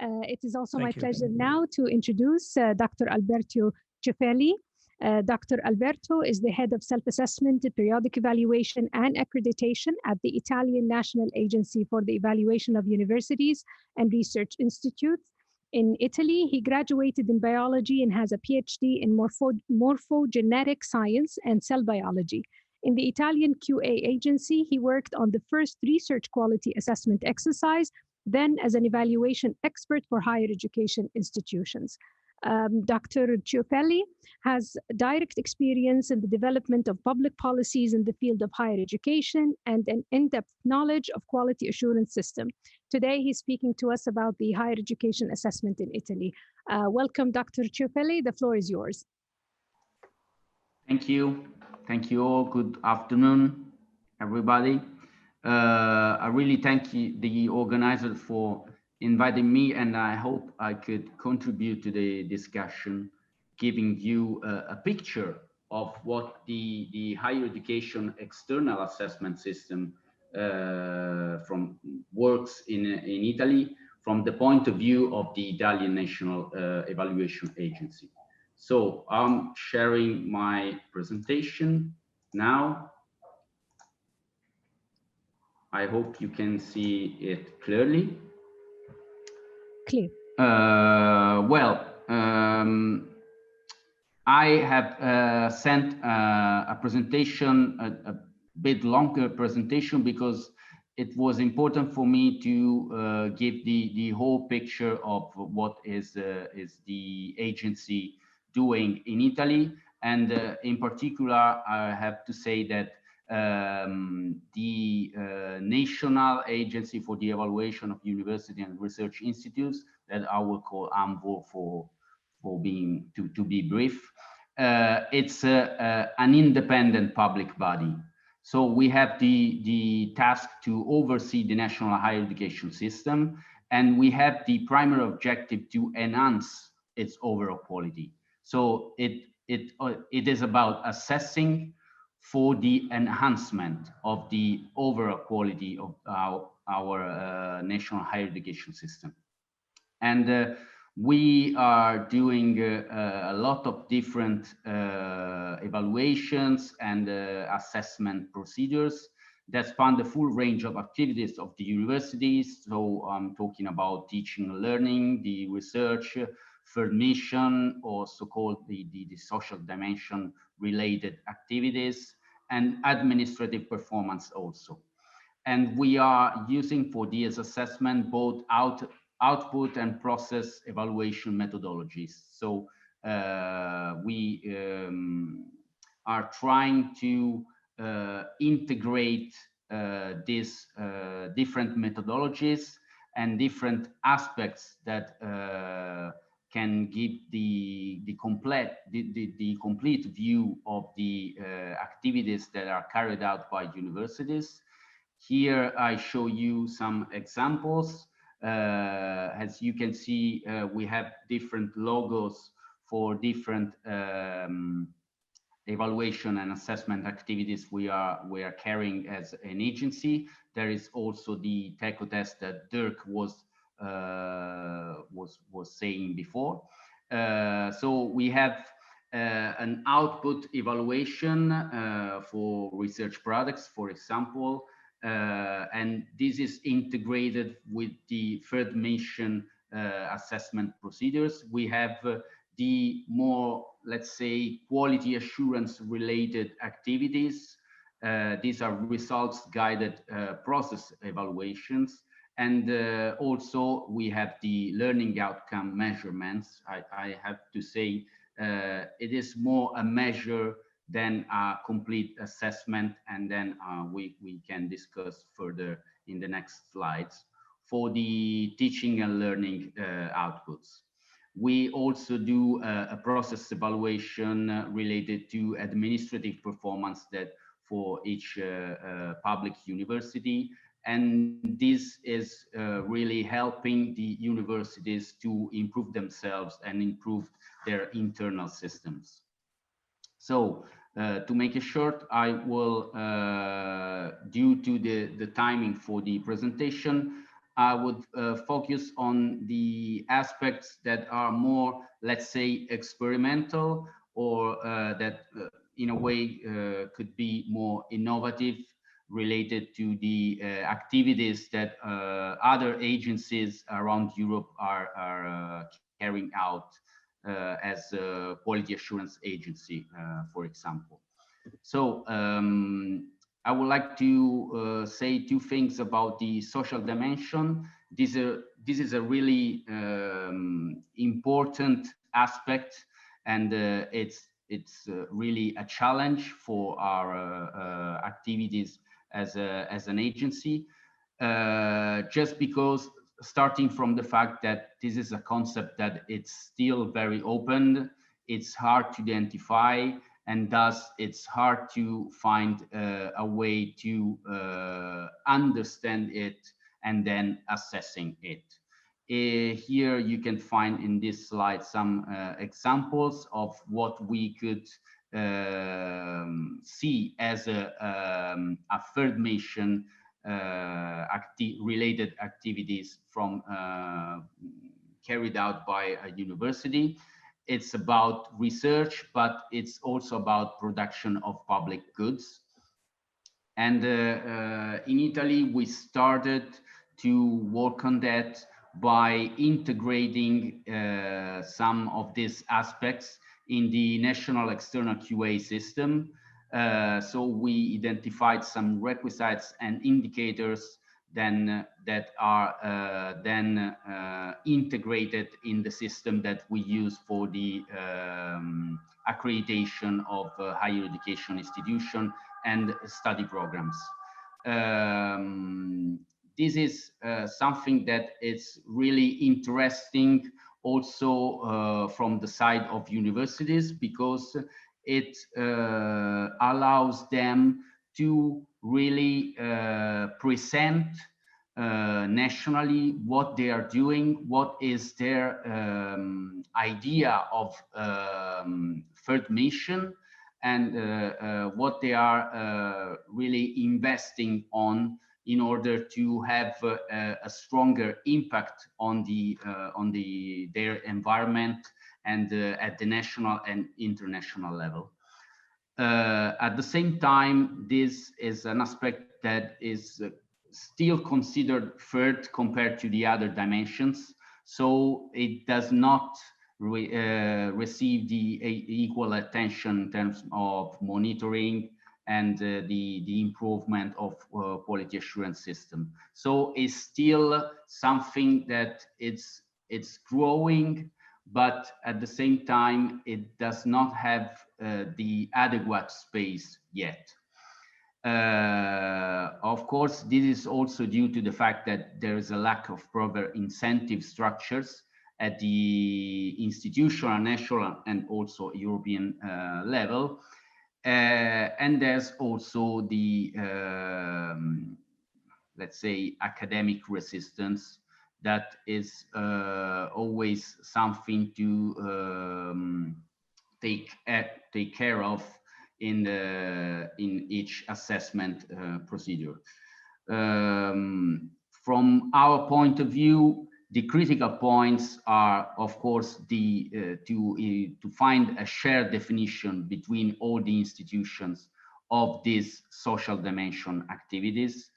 It is also my Thank you. pleasure now to introduce Dr. Alberto Ciolfi. Dr. Alberto is the head of self-assessment, periodic evaluation, and accreditation at the Italian National Agency for the Evaluation of Universities and Research Institutes. In Italy, he graduated in biology and has a PhD in morphogenetic science and cell biology. In the Italian QA agency, he worked on the first research quality assessment exercise, then as an evaluation expert for higher education institutions. Dr. Ciolfi has direct experience in the development of public policies in the field of higher education and an in-depth knowledge of quality assurance system. Today, he's speaking to us about the higher education assessment in Italy. Welcome, Dr. Ciolfi. The floor is yours. Thank you. Thank you all. Good afternoon, everybody. I really thank you, the organizers, for inviting me, and I hope I could contribute to the discussion, giving you a picture of what the higher education external assessment system works in Italy from the point of view of the Italian National Evaluation Agency. So I'm sharing my presentation now. I hope you can see it clearly. Clear. I have sent a presentation, a bit longer presentation, because it was important for me to give the whole picture of what is the agency doing in Italy. And in particular, I have to say that the National Agency for the Evaluation of University and Research Institutes, that I will call ANVUR for being to be brief, it's an independent public body. So we have the task to oversee the national higher education system, and we have the primary objective to enhance its overall quality. So it is about assessing for the enhancement of the overall quality of our national higher education system. And we are doing a lot of different evaluations and assessment procedures that span the full range of activities of the universities. So I'm talking about teaching and learning, the research, third mission, or so-called the social dimension related activities, and administrative performance also. And we are using for this assessment both output and process evaluation methodologies. So we are trying to integrate these different methodologies and different aspects that can give the complete view of the activities that are carried out by universities. Here I show you some examples. As you can see, we have different logos for different evaluation and assessment activities we are carrying as an agency. There is also the TECO test that Dirk was saying before. So we have an output evaluation for research products, for example, and this is integrated with the third mission assessment procedures. We have the more, let's say, quality assurance related activities. These are results guided process evaluations. And also we have the learning outcome measurements. I have to say it is more a measure than a complete assessment, and then we can discuss further in the next slides. For the teaching and learning outputs, we also do a process evaluation related to administrative performance that for each public university. And this is really helping the universities to improve themselves and improve their internal systems. So to make it short, I will, due to the timing for the presentation, I would focus on the aspects that are more, let's say, experimental, or that in a way could be more innovative, related to the activities that other agencies around Europe are carrying out as a quality assurance agency, for example. So I would like to say two things about the social dimension. This is a really important aspect, and it's really a challenge for our activities as an agency, just because, starting from the fact that this is a concept that it's still very open, it's hard to identify, and thus it's hard to find a way to understand it and then assessing it. Here you can find in this slide some examples of what we could see as a third mission related activities from carried out by a university. It's about research, but it's also about production of public goods. And in Italy, we started to work on that by integrating some of these aspects in the national external QA system. So we identified some requisites and indicators then that are then integrated in the system that we use for the accreditation of higher education institution and study programs. This is something that is really interesting also from the side of universities, because it allows them to really present nationally what they are doing, what is their idea of third mission, and what they are really investing on in order to have a stronger impact on their environment and at the national and international level. At the same time, this is an aspect that is still considered third compared to the other dimensions, so it does not receive the equal attention in terms of monitoring and the improvement of quality assurance system. So it's still something that it's growing, but at the same time, it does not have the adequate space yet. Of course, this is also due to the fact that there is a lack of proper incentive structures at the institutional, national, and also European level. And there's also the, let's say, academic resistance that is always something to take care of in each assessment procedure. From our point of view, the critical points are, of course, to find a shared definition between all the institutions of these social dimension activities,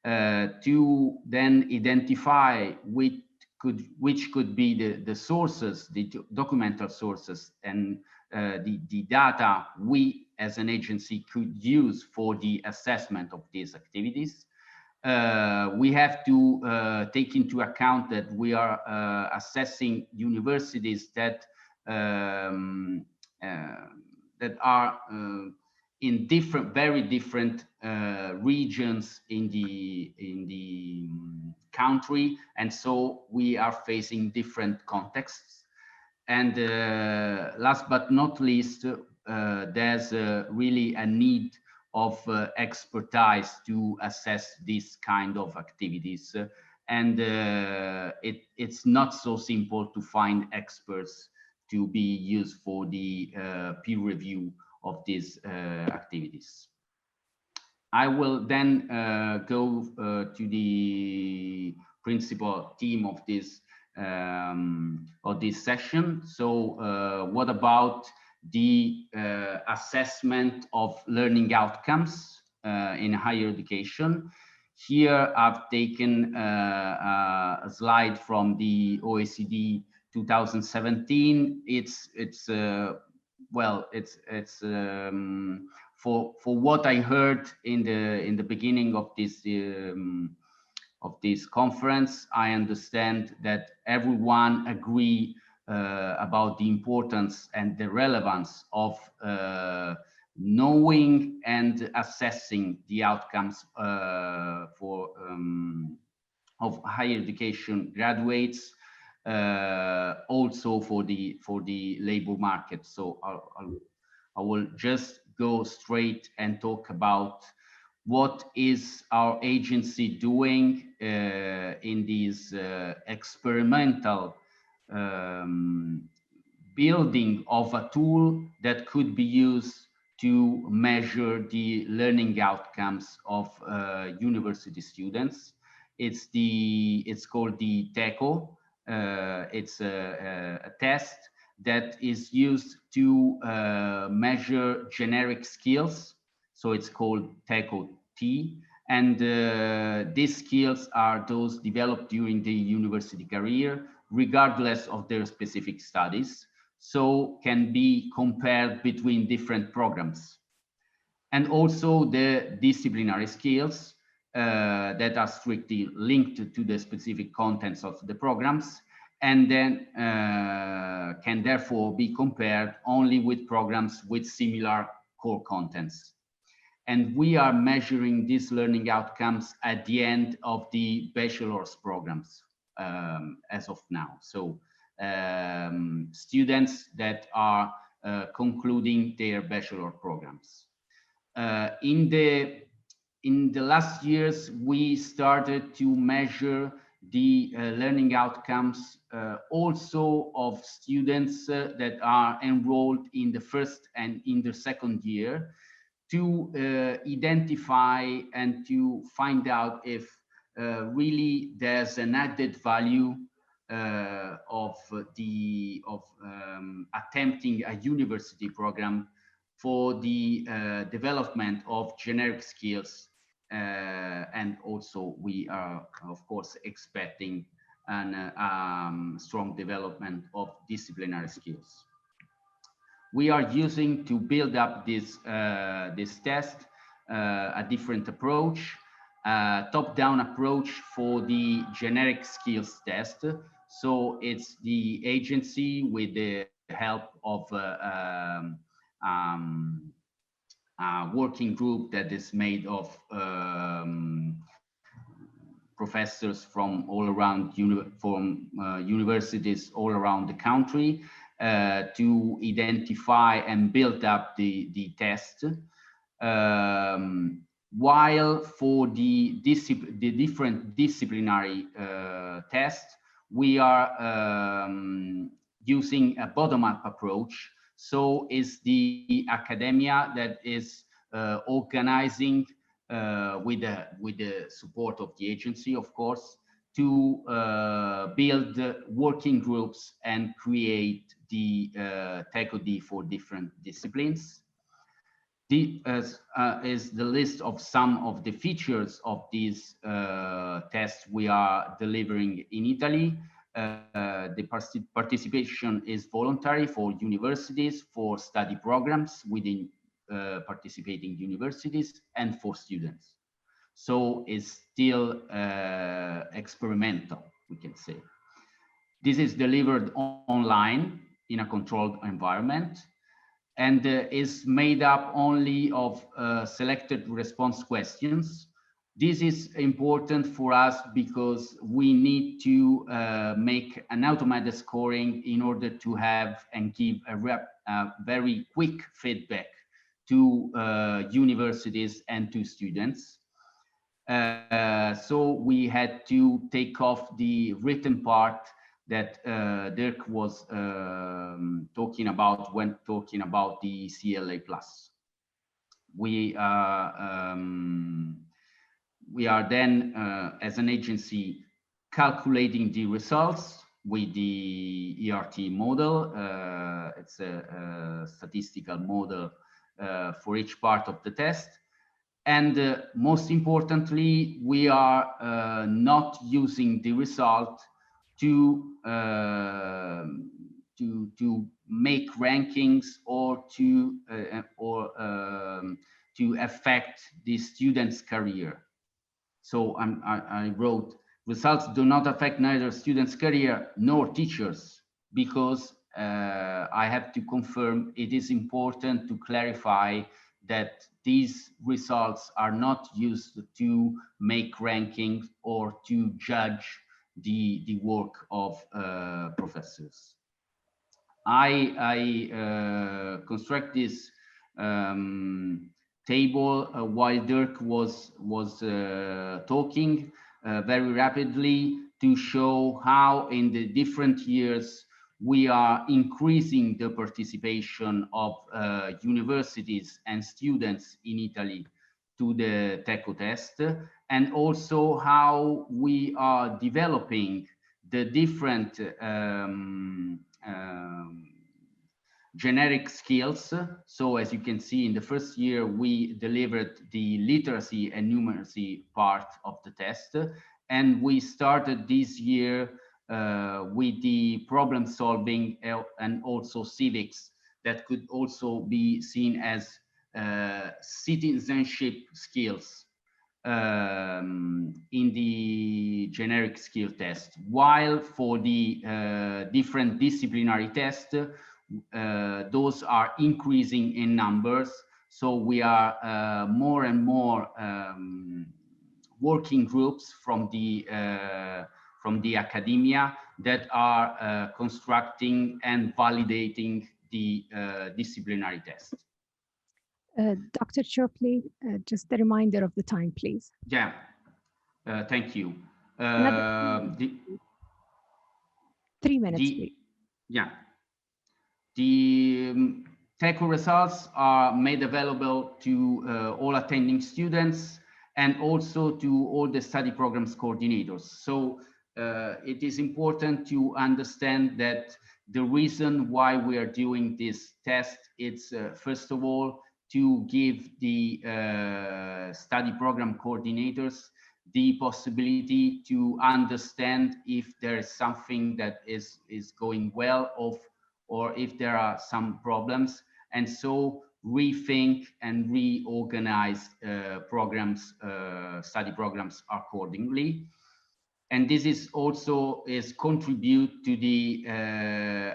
to then identify which could be the sources, the documental sources, and the data we as an agency could use for the assessment of these activities. We have to take into account that we are assessing universities that are in very different regions in the country, and so we are facing different contexts. And last but not least, there's really a need of expertise to assess this kind of activities. And it's not so simple to find experts to be used for the peer review of these activities. I will then go to the principal theme of this session. So what about the assessment of learning outcomes in higher education? Here I've taken a slide from the OECD 2017. For what I heard in the beginning of this conference, I understand that everyone agree about the importance and the relevance of knowing and assessing the outcomes of higher education graduates, also for the labor market. So I will just go straight and talk about what is our agency doing in these experimental building of a tool that could be used to measure the learning outcomes of university students. It's called the TECO. It's a test that is used to measure generic skills. So it's called TECO-T. And these skills are those developed during the university career, regardless of their specific studies. So can be compared between different programs. And also the disciplinary skills that are strictly linked to the specific contents of the programs, and then can therefore be compared only with programs with similar core contents. And we are measuring these learning outcomes at the end of the bachelor's programs as of now. So students that are concluding their bachelor programs. In the last years, we started to measure the learning outcomes also of students that are enrolled in the first and in the second year, to identify and to find out if really there's an added value of attempting a university program for the development of generic skills, and also we are of course expecting an strong development of disciplinary skills. We are using to build up this test a different approach, top-down approach for the generic skills test. So it's the agency with the help of a working group that is made of professors from all around universities all around the country, to identify and build up the test. While for the different disciplinary tests, we are using a bottom-up approach. So it's the academia that is organizing with the support of the agency, of course, to build working groups and create the TECO-D for different disciplines. Is the list of some of the features of these tests we are delivering in Italy. The participation is voluntary for universities, for study programs within participating universities, and for students. So it's still experimental, we can say. This is delivered online in a controlled environment, and is made up only of selected response questions. This is important for us because we need to make an automated scoring in order to have and give a very quick feedback to universities and to students. So we had to take off the written part that Dirk was talking about when talking about the CLA+. We are then, as an agency, calculating the results with the ERT model. It's a statistical model for each part of the test. And most importantly, we are not using the result to make rankings or to affect the student's career. So I wrote, results do not affect neither student's career nor teachers, because I have to confirm it is important to clarify that these results are not used to make rankings or to judge the work of professors. I construct this table while Dirk was talking very rapidly to show how in the different years we are increasing the participation of universities and students in Italy to the TECO test, and also how we are developing the different generic skills. So as you can see, in the first year, we delivered the literacy and numeracy part of the test. And we started this year with the problem solving and also civics that could also be seen as citizenship skills in the generic skill test, while for the different disciplinary tests, those are increasing in numbers. So we are more and more working groups from the academia that are constructing and validating the disciplinary test. Dr. Ciolfi, just a reminder of the time, please. Yeah, thank you. 3 minutes, please. Yeah. The TECO results are made available to all attending students and also to all the study programs coordinators. So it is important to understand that the reason why we are doing this test, it's first of all, to give the study program coordinators the possibility to understand if there is something that is going well or if there are some problems, and so rethink and reorganize programs, study programs accordingly. And this is also contribute to the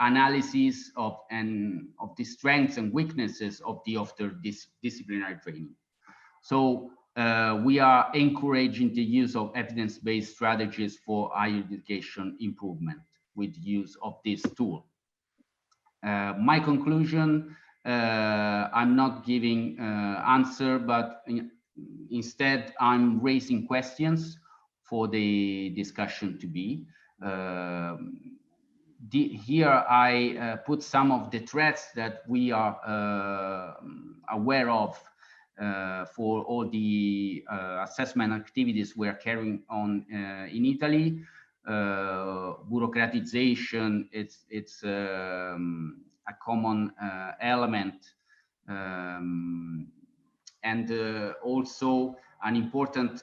analysis of the strengths and weaknesses of the disciplinary training. So we are encouraging the use of evidence-based strategies for higher education improvement with the use of this tool. My conclusion, I'm not giving answer, but instead I'm raising questions for the discussion to be. Here I put some of the threats that we are aware of for all the assessment activities we are carrying on in Italy. Bureaucratization, it's a common element, and also an important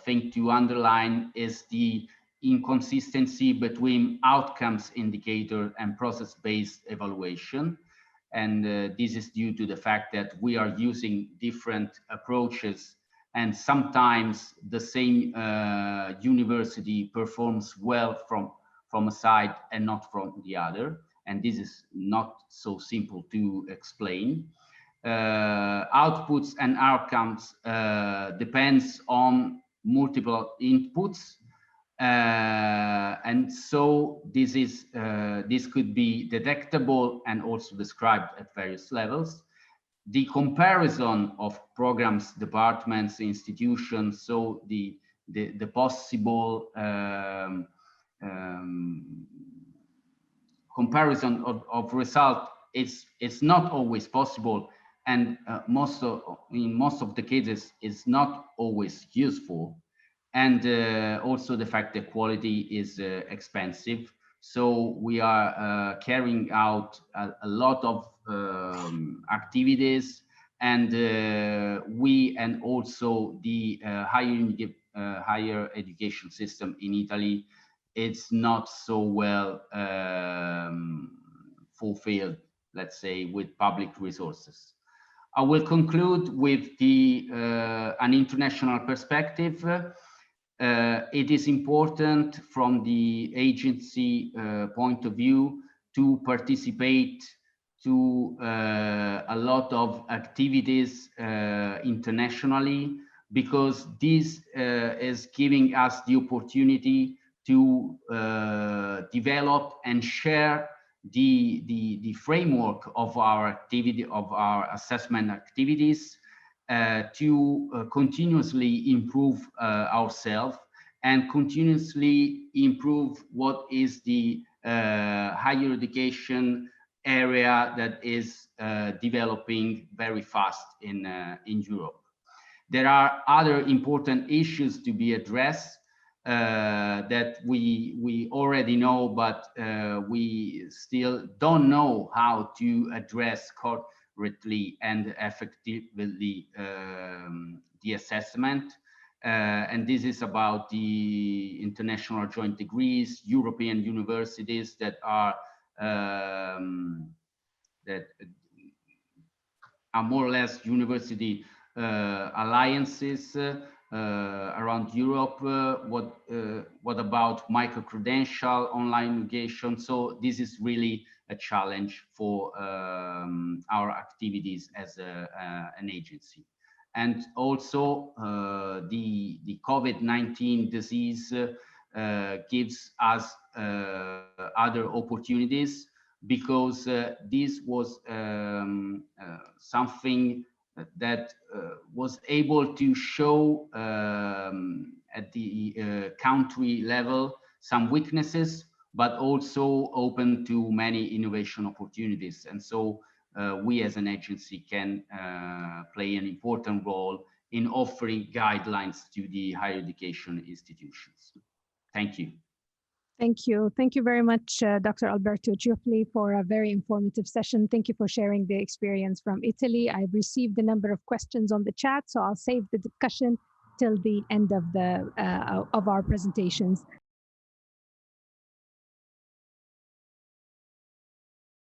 thing to underline is the inconsistency between outcomes indicator and process-based evaluation. And this is due to the fact that we are using different approaches, and sometimes the same university performs well from a side and not from the other. And this is not so simple to explain. Outputs and outcomes depends on multiple inputs. And so this could be detectable and also described at various levels. The comparison of programs, departments, institutions, so the possible comparison of result, it's not always possible, and in most of the cases it's not always useful. and also the fact that quality is expensive. So we are carrying out a lot of activities, and we and also the higher education system in Italy, it's not so well fulfilled, let's say, with public resources. I will conclude with an international perspective. It is important from the agency point of view to participate to a lot of activities internationally, because this is giving us the opportunity to develop and share the framework of our activity, of our assessment activities, to continuously improve ourselves and continuously improve what is the higher education area that is developing very fast in Europe. There are other important issues to be addressed that we already know, but we still don't know how to address correctly and effectively the assessment. And this is about the international joint degrees, European universities that are more or less university alliances around Europe. What about micro-credential, online education? So this is really a challenge for our activities as an agency. And also the COVID-19 disease gives us other opportunities, because this was something that was able to show at the country level some weaknesses, but also open to many innovation opportunities. And so we as an agency can play an important role in offering guidelines to the higher education institutions. Thank you. Thank you. Thank you very much, Dr. Alberto Ciolfi, for a very informative session. Thank you for sharing the experience from Italy. I've received a number of questions on the chat, so I'll save the discussion till the end of our presentations.